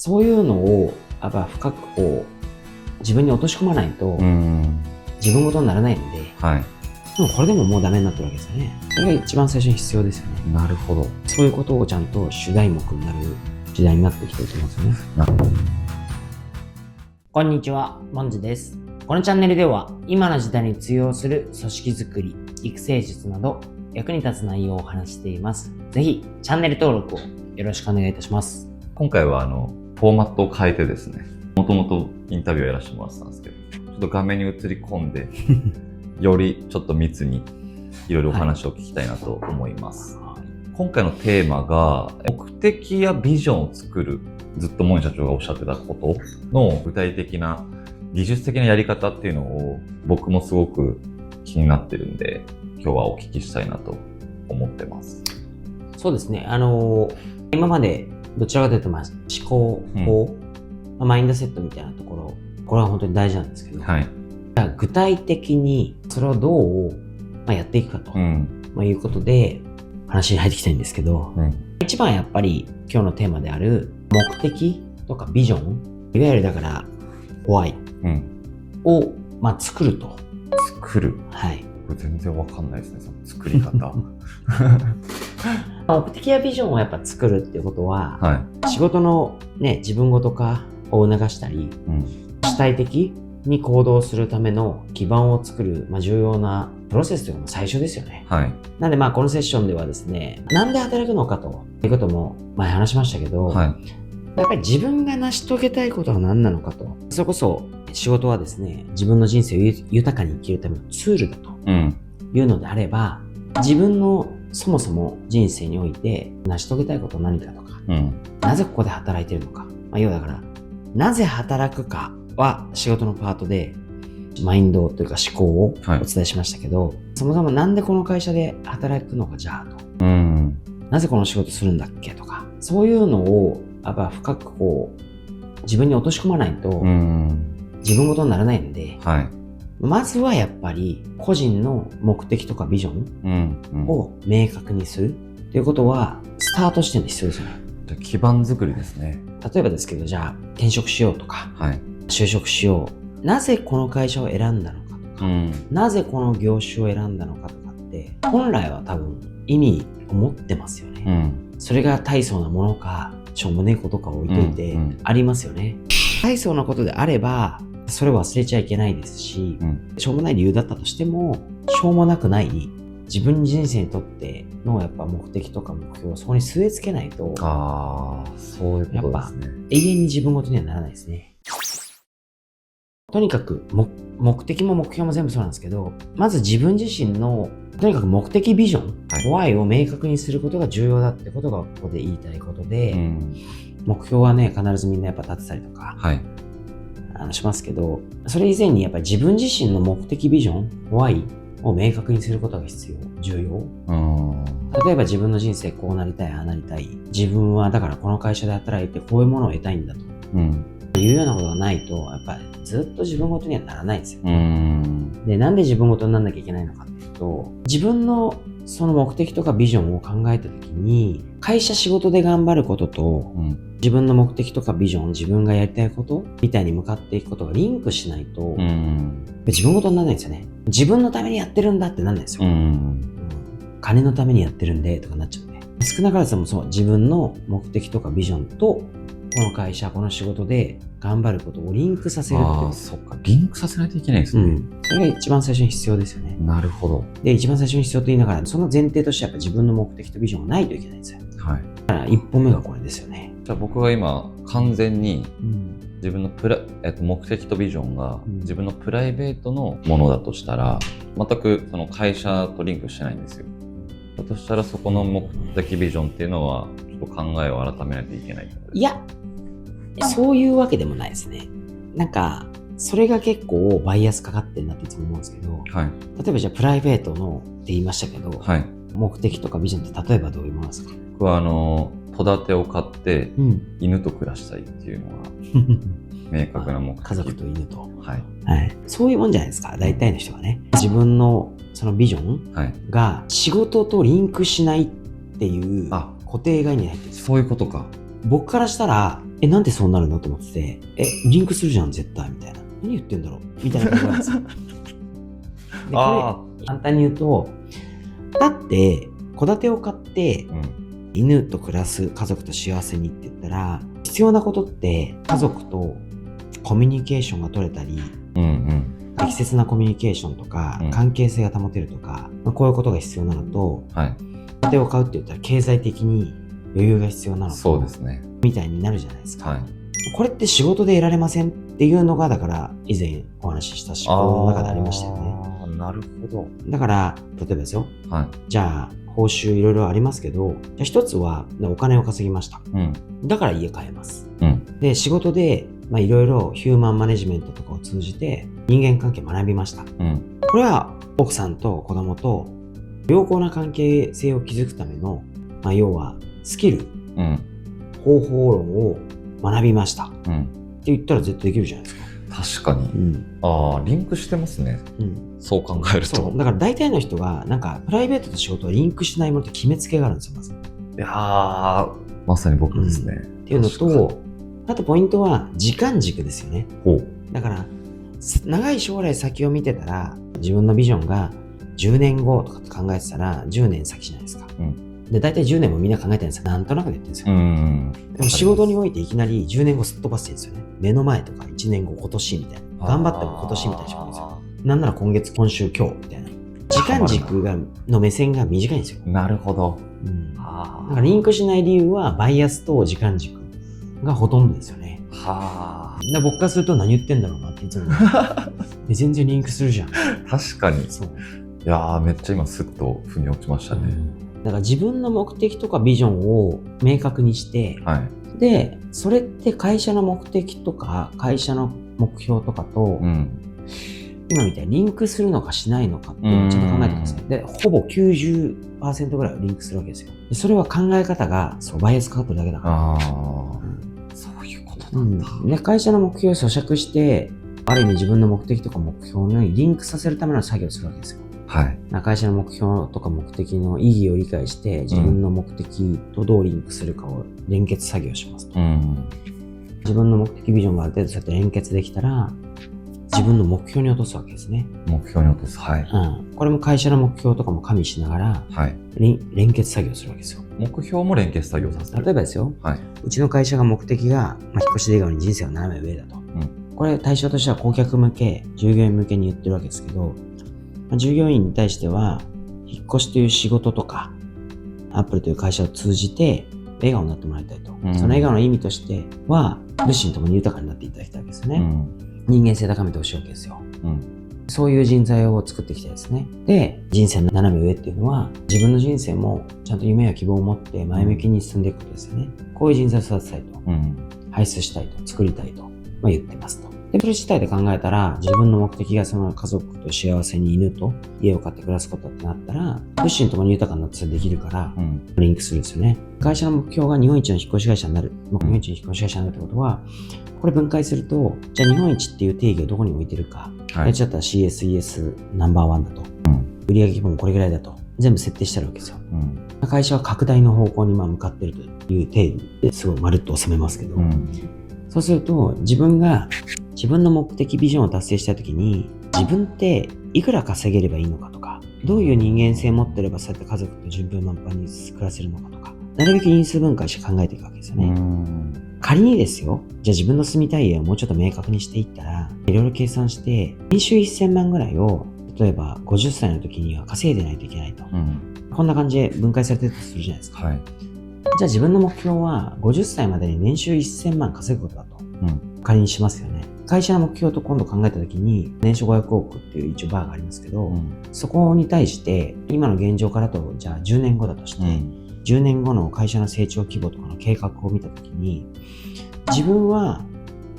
そういうのをやっぱ深くこう自分に落とし込まないと自分ごとにならないので、はい。でもこれでももうダメになってるわけですよね。それが一番最初に必要ですよね。なるほど。そういうことをちゃんと主題目になる時代になってきてると思うんですよね。こんにちは、モンジです。このチャンネルでは今の時代に通用する組織づくり、育成術など役に立つ内容をお話しています。ぜひチャンネル登録をよろしくお願いいたします。今回はフォーマットを変えてですね、もともとインタビューをやらせてもらってたんですけど、ちょっと画面に映り込んで、よりちょっと密にいろいろお話を聞きたいなと思います。今回のテーマが、目的やビジョンを作る、ずっとモン社長がおっしゃってたことの具体的な技術的なやり方っていうのを僕もすごく気になってるんで、今日はお聞きしたいなと思ってます。そうですね。今までどちらかというと、思考法、マインドセットみたいなところ、これは本当に大事なんですけど、はい。具体的にそれをどうやっていくかと、いうことで話に入っていきたいんですけど、一番やっぱり今日のテーマである目的とかビジョン、いわゆるだからwhyを、作ると。作る。はい。これ全然わかんないですね、その作り方。目的やビジョンをやっぱ作るっていうことは、仕事のね、自分ごと化を促したり、主体的に行動するための基盤を作る、重要なプロセスというのが最初ですよね。なんでこのセッションではですね、なんで働くのかということも前話しましたけど、やっぱり自分が成し遂げたいことは何なのかと。それこそ仕事はですね、自分の人生を豊かに生きるためのツールだというのであれば、自分のそもそも人生において成し遂げたいことは何かとか、なぜここで働いているのか。要はだから、なぜ働くかは仕事のパートで、マインドというか思考をお伝えしましたけど、そもそもなんでこの会社で働くのかじゃあと。なぜこの仕事するんだっけとか、そういうのをやっぱ深くこう、自分に落とし込まないと、自分ごとにならないので、まずはやっぱり個人の目的とかビジョンを明確にするということはスタート視点で必要ですよね。基盤作りですね。例えばですけど、じゃあ転職しようとか、就職しよう。なぜこの会社を選んだのかとか、なぜこの業種を選んだのかとかって、本来は多分意味を持ってますよね。それが大層なものか、しょうもねえことか置いといてありますよね。大層なことであれば、それを忘れちゃいけないですし、しょうもない理由だったとしても、しょうもなくない自分人生にとってのやっぱ目的とか目標をそこに据え付けないと、そういうことですね。永遠に自分ごとにはならないですね。とにかく目的も目標も全部そうなんですけど、まず自分自身のとにかく目的ビジョン、why を明確にすることが重要だってことがここで言いたいことで、目標はね、必ずみんなやっぱ立てたりとか、しますけど、それ以前にやっぱり自分自身の目的ビジョン、why を明確にすることが重要。例えば自分の人生こうなりたい、ああなりたい。自分はだからこの会社で働いてこういうものを得たいんだと。いうようなことがないと、やっぱりずっと自分ごとにはならないんですよ。で、なんで自分ごとにならなきゃいけないのかっていうと、自分のその目的とかビジョンを考えたときに、会社仕事で頑張ることと、自分の目的とかビジョン、自分がやりたいことみたいに向かっていくことがリンクしないと、自分ごとにならないんですよね。自分のためにやってるんだってなんないですよ。金のためにやってるんでとかなっちゃうんで。少なからずもそう、自分の目的とかビジョンと、この会社、この仕事で頑張ることをリンクさせるっていう。そっか、リンクさせないといけないですね。それが一番最初に必要ですよね。なるほど。で、一番最初に必要と言いながら、その前提としてやっぱ自分の目的とビジョンがないといけないんですよ。だから一歩目がこれですよね。じゃあ僕が今完全に自分の目的とビジョンが自分のプライベートのものだとしたら、全くその会社とリンクしてないんですよ。だとしたらそこの目的ビジョンっていうのはちょっと考えを改めないといけない。いや、そういうわけでもないですね。それが結構バイアスかかってるなっていつも思うんですけど、例えばじゃあプライベートのって言いましたけど、目的とかビジョンって例えばどういうものですか？僕は戸建てを買って、犬と暮らしたいっていうのが明確な目的。家族と犬と。そういうもんじゃないですか、大体の人がね。自分のそのビジョンが仕事とリンクしないっていう固定概念に入ってるんですよ。そういうことか。僕からしたらなんでそうなるのと思ってて、リンクするじゃん、絶対、みたいな。何言ってんだろうみたいな感じなんですよ。で、これ、簡単に言うと、だって、戸建てを買って、犬と暮らす、家族と幸せにって言ったら、必要なことって、家族とコミュニケーションが取れたり、適切なコミュニケーションとか、関係性が保てるとか、こういうことが必要なのと、戸建てを買うって言ったら経済的に余裕が必要なのと、そうですね。みたいになるじゃないですか。これって仕事で得られませんっていうのが、だから以前お話しした仕事の中でありましたよね。なるほど。だから、例えばですよ。じゃあ、報酬いろいろありますけど、じゃあ一つはお金を稼ぎました。だから家買えます。で、仕事でいろいろヒューマンマネジメントとかを通じて人間関係学びました。これは奥さんと子供と良好な関係性を築くための、要はスキル、方法論を学びました。って言ったら絶対できるじゃないですか。確かに。リンクしてますね。そう考えると。だから大体の人が、なんかプライベートと仕事はリンクしないものって決めつけがあるんですよ、まず。いやー、まさに僕ですね。っていうのと、あとポイントは時間軸ですよね。だから、長い将来先を見てたら、自分のビジョンが10年後とかって考えてたら、10年先じゃないですか。で、大体10年もみんな考えてるんですよ。なんとなくで言ってるんですよ。でも仕事においていきなり10年後すっ飛ばしてるんですよね。目の前とか1年後、今年みたいな。頑張っても今年みたいな仕事ですよ。なんなら今月、今週、今日みたいな。時間軸の目線が短いんですよ。なるほど。だからリンクしない理由は、バイアスと時間軸がほとんどですよね。僕からすると何言ってんだろうなっていつも全然リンクするじゃん。確かに。いやー、めっちゃ今スッと腑に落ちましたね。だから自分の目的とかビジョンを明確にして、で、それって会社の目的とか会社の目標とかと、今みたいにリンクするのかしないのかっていうのをちょっと考えてください。で、ほぼ 90% ぐらいはリンクするわけですよ。でそれは考え方がバイアスかかってるだけだから。そういうことなんだ。で、会社の目標を咀嚼して、ある意味自分の目的とか目標にリンクさせるための作業をするわけですよ。会社の目標とか目的の意義を理解して、自分の目的とどうリンクするかを連結作業しますと。自分の目的ビジョンがある程度そうやって連結できたら、自分の目標に落とすわけですね。目標に落とす。これも会社の目標とかも加味しながら、連結作業するわけですよ。目標も連結作業させる。例えばですよ、うちの会社が目的が、引っ越しで笑顔に人生が斜め上だと。これ対象としては顧客向け、従業員向けに言ってるわけですけど、従業員に対しては、引っ越しという仕事とか、アップルという会社を通じて、笑顔になってもらいたいと。その笑顔の意味としては、物心ともに豊かになっていただきたいわけですよね。人間性高めてほしいわけですよ。そういう人材を作っていきたいですね。で、人生の斜め上っていうのは、自分の人生もちゃんと夢や希望を持って前向きに進んでいくことですよね。こういう人材を育てたいと。輩出したいと。作りたいと。言ってますと。で、それ自体で考えたら、自分の目的がその家族と幸せに犬と家を買って暮らすことってなったら、物心ともに豊かになってできるから、リンクするんですよね。会社の目標が日本一の引っ越し会社になる。日本一の引っ越し会社になるってことは、これ分解すると、じゃあ日本一っていう定義をどこに置いてるか。やっちゃったら CSES ナンバーワンだと。売上規模もこれぐらいだと。全部設定してあるわけですよ。会社は拡大の方向に向かってるという定義ですごいまるっと収めますけど、そうすると自分が自分の目的ビジョンを達成したときに、自分っていくら稼げればいいのかとか、どういう人間性を持ってればそうやって家族と順風満帆に暮らせるのかとか、なるべく因数分解して考えていくわけですよね。仮にですよ、じゃあ自分の住みたい家をもうちょっと明確にしていったら、いろいろ計算して、年収1000万ぐらいを、例えば50歳の時には稼いでないといけないと。こんな感じで分解されてるとするじゃないですか。じゃあ自分の目標は50歳までに年収1000万稼ぐことだと。仮にしますよね。会社の目標と今度考えた時に、年収500億っていう一応バーがありますけど、そこに対して、今の現状からと、じゃあ10年後だとして、10年後の会社の成長規模とかの計画を見た時に、自分は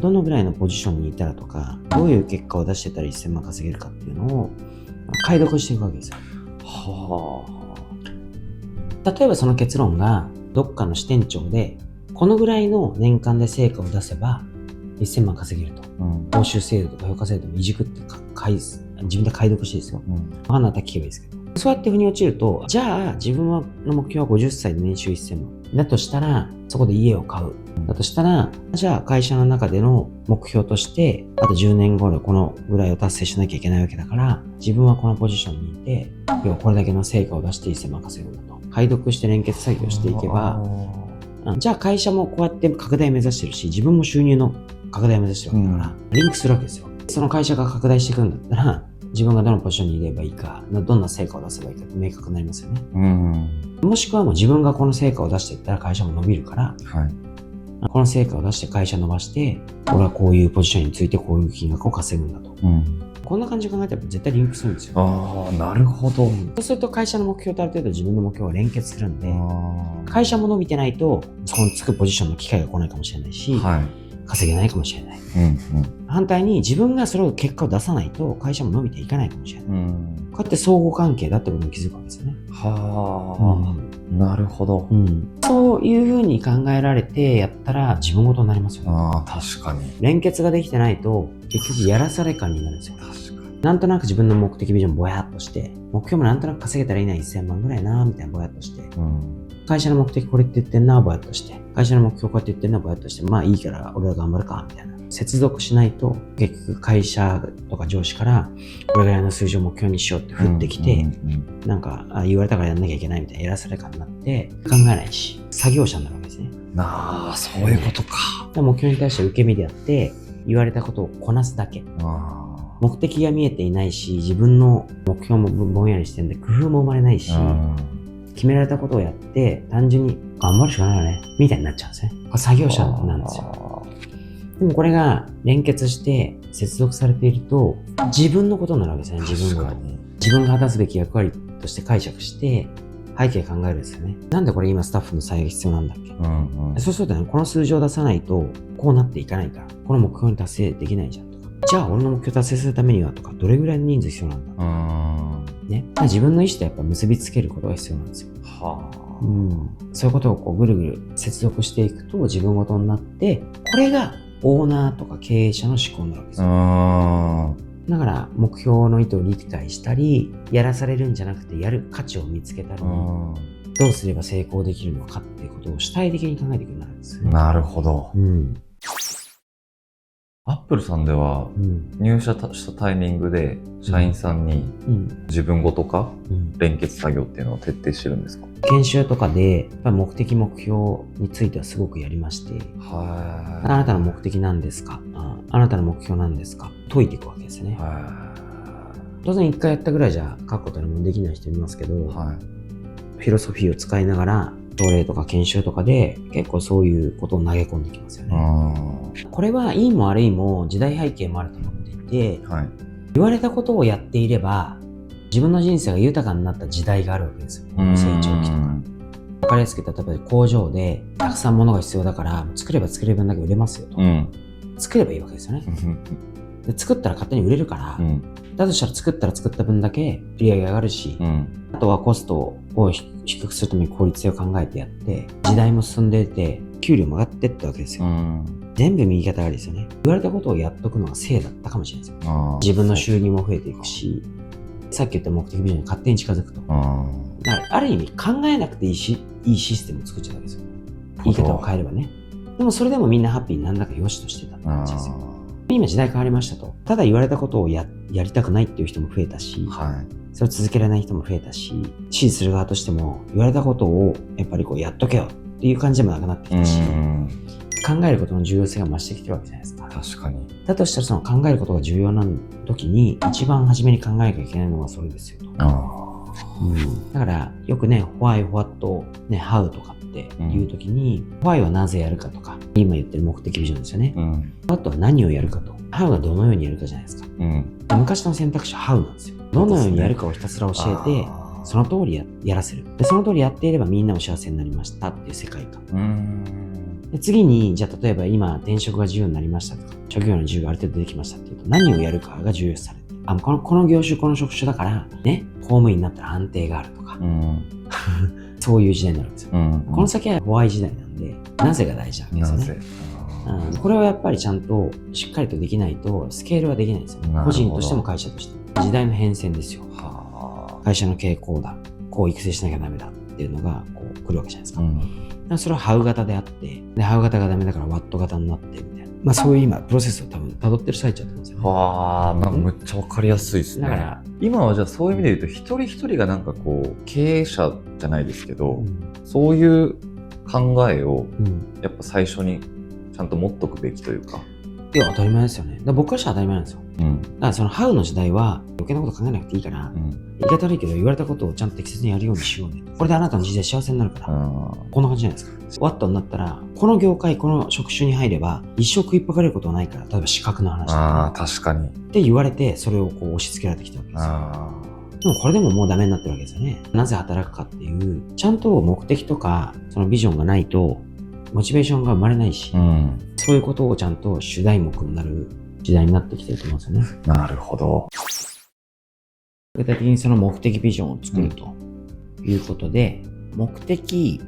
どのぐらいのポジションにいたらとか、どういう結果を出してたら1000万稼げるかっていうのを解読していくわけですよ。例えばその結論がどっかの支店長で、このぐらいの年間で成果を出せば1000万稼げると。報酬制度とか評価制度もいじくって自分で解読してですよ。わかんなかったら聞けばいいですけど。そうやって腑に落ちると、じゃあ自分の目標は50歳で年収1000万。だとしたら、そこで家を買う。だとしたら、じゃあ会社の中での目標として、あと10年後でこのぐらいを達成しなきゃいけないわけだから、自分はこのポジションにいて、要はこれだけの成果を出して1000万稼ぐんだと。解読して連結作業していけば、じゃあ会社もこうやって拡大目指してるし、自分も収入の拡大を目指してるわけだから、リンクするわけですよ。その会社が拡大していくんだったら、自分がどのポジションにいればいいか、どんな成果を出せばいいかって明確になりますよね。もしくはもう自分がこの成果を出していったら会社も伸びるから、この成果を出して会社伸ばして、俺はこういうポジションについてこういう金額を稼ぐんだと。こんな感じで考えたら絶対リンクするんですよ。なるほど。そうすると会社の目標とある程度自分の目標が連結するんで、会社も伸びてないと、そこにつくポジションの機会が来ないかもしれないし、稼げないかもしれない。反対に自分がそれを結果を出さないと会社も伸びていかないかもしれない。こうやって相互関係だってことに気づくわけですよね。なるほど。そういうふうに考えられてやったら自分ごとになりますよね。確かに。連結ができてないと結局やらされ感になるんですよ。なんとなく自分の目的ビジョンぼやっとして、目標もなんとなく稼げたらいいな1000万ぐらいなみたいなぼやっとして、会社の目的これって言ってんなぼやっとして、会社の目標こうやって言ってんなぼやっとして、まあいいから俺ら頑張るかみたいな。接続しないと結局会社とか上司からこれぐらいの数字を目標にしようって降ってきて、なんか言われたからやんなきゃいけないみたいなやらされ感になって考えないし、作業者になるわけですね。そういうことか。目標に対して受け身であって言われたことをこなすだけ。目的が見えていないし、自分の目標もぼんやりしてるんで工夫も生まれないし、決められたことをやって単純に頑張るしかないよねみたいになっちゃうんですね。作業者なんですよ。でもこれが連結して接続されていると自分のことになるわけですね。自分ごと。自分が果たすべき役割として解釈して背景考えるんですよね。なんでこれ今スタッフの採用が必要なんだっけ、そうするとね、この数字を出さないとこうなっていかないから、この目標に達成できないじゃんとか、じゃあ俺の目標達成するためにはとか、どれぐらいの人数必要なんだとか、ね、自分の意思とやっぱ結びつけることが必要なんですよ。そういうことをこうぐるぐる接続していくと自分ごとになって、これがオーナーとか経営者の思考になるわけですよ。だから目標の意図を理解したり、やらされるんじゃなくてやる価値を見つけたり、どうすれば成功できるのかっていうことを主体的に考えていくようになるんですね。なるほど。アップルさんでは入社したタイミングで社員さんに自分ごとか連結作業っていうのを徹底してるんですか？研修とかでやっぱり目的目標についてはすごくやりまして、あなたの目的なんですか、あなたの目標なんですか、解いていくわけですね。当然一回やったぐらいじゃ書くことにもできない人いますけど、フィロソフィーを使いながら朝礼とか研修とかで結構そういうことを投げ込んできますよね。これはいいも悪いも時代背景もあると思っていて、言われたことをやっていれば自分の人生が豊かになった時代があるわけですよ。成長期とか。わかりやすく言ったら、例えば工場でたくさん物が必要だから作れば作れる分だけ売れますよと。作ればいいわけですよね。で作ったら勝手に売れるから、だとしたら作ったら作った分だけ売り上げが上がるし、あとはコストを低くするために効率性を考えてやって、時代も進んでいて、給料も上がっていったわけですよ。全部右肩上がりですよね。言われたことをやっとくのが正だったかもしれないですよ。自分の収入も増えていくし、さっき言った目的ビジョンに勝手に近づくと。だからある意味考えなくていいシステムを作っちゃうわけですよ。言い方を変えればね。でもそれでもみんなハッピーになんだか良しとしてたって感じですよ。今時代変わりましたと。ただ言われたことをやりたくないっていう人も増えたし、それを続けられない人も増えたし、支持する側としても言われたことをやっぱりこうやっとけよっていう感じでもなくなってきたし、考えることの重要性が増してきてるわけじゃないですか。確かに。だとしたらその考えることが重要な時に一番初めに考えなきゃいけないのはそれですよと。だからよくね、why, what, ね、how とかっていう時に、why はなぜやるかとか、今言ってる目的ビジョンですよね。what は何をやるかと。how がどのようにやるかじゃないですか。昔の選択肢は how なんですよ。どのようにやるかをひたすら教えて、その通り やらせる。で、その通りやっていればみんなも幸せになりましたっていう世界観。で次に、じゃあ例えば今転職が自由になりましたとか、職業の自由がある程度できましたっていうと、何をやるかが重要視されて、この業種、この職種だからね、公務員になったら安定があるとか、そういう時代になるんですよ。この先はホワイ時代なんで、なぜが大事なんですよね。これはやっぱりちゃんとしっかりとできないとスケールはできないんですよ。個人としても会社としても。時代の変遷ですよ。会社の経営こうだ、こう育成しなきゃダメだっていうのがこう来るわけじゃないですか。うん。だからそれはハウ型であって、で、ハウ型がダメだからワット型になってみたいな。そういう今、プロセスを多分辿ってる最中だと思うんですよね。わあ、なんかむっちゃわかりやすいですね。だから今はじゃあそういう意味で言うと、一人一人がなんかこう、経営者じゃないですけど、うんそういう考えをうんやっぱ最初にちゃんと持っとくべきというか。いや、当たり前ですよね。だから僕からしたら当たり前なんですよ。うん。だからそのハウの時代は余計なこと考えなくていいから、うん。言い方悪いけど言われたことをちゃんと適切にやるようにしようね。これであなたの人生幸せになるから。こんな感じじゃないですか。ワットになったら、この業界、この職種に入れば、一生食いっぱかれることはないから、例えば資格の話とああ、か、確かに。って言われて、それをこう押し付けられてきたわけですよ。あでもこれでももうダメになってるわけですよね。なぜ働くかっていう、ちゃんと目的とか、そのビジョンがないと、モチベーションが生まれないし、あ。うん。そういうことをちゃんと主題目になる時代になってきてると思うんですよね。なるほど。具体的にその目的ビジョンを作るということで、目的、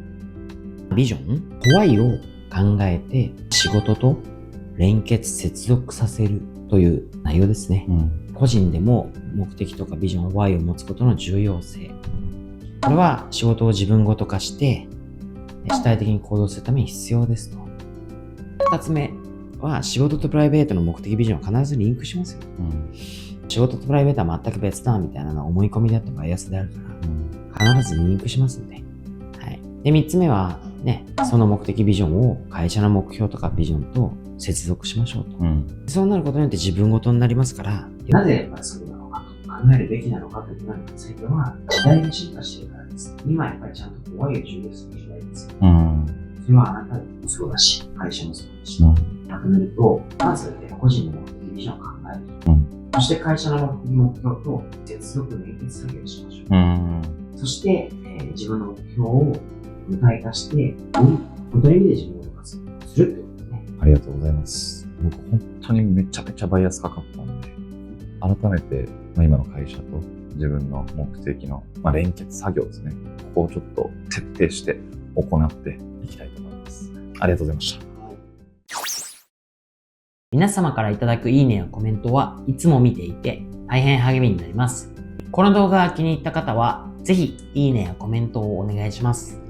ビジョン、why を考えて仕事と連結接続させるという内容ですね。うん。個人でも目的とかビジョン、why を持つことの重要性。これは仕事を自分ごと化して主体的に行動するために必要ですと。二つ目は仕事とプライベートの目的ビジョンは必ずリンクしますよ。うん。仕事とプライベートは全く別だみたいなのは思い込みだってバイアスであるから必ずリンクしますんで。はい。で、三つ目はね、その目的ビジョンを会社の目標とかビジョンと接続しましょうと。うん。そうなることによって自分ごとになりますから、なぜそうなのかと考えるべきなのかということについては、時代が進化しているからです。今やっぱりちゃんと怖いを重要する時代ですよ。うん。それはあなたもそうだし、会社もそうだし、まとめると、まず個人の目的ビジョンを考える。そして会社の目標と接続連結作業をしましょう。うん。そして、自分の目標を具体化して、本当の意味で自分を動かするってことですね。ありがとうございます。僕本当にめちゃめちゃバイアスかかったんで、改めて、今の会社と自分の目的の、連結作業ですね。ここをちょっと徹底して行っていきたいと思います。ありがとうございました。皆様からいただくいいねやコメントはいつも見ていて大変励みになります。この動画が気に入った方はぜひいいねやコメントをお願いします。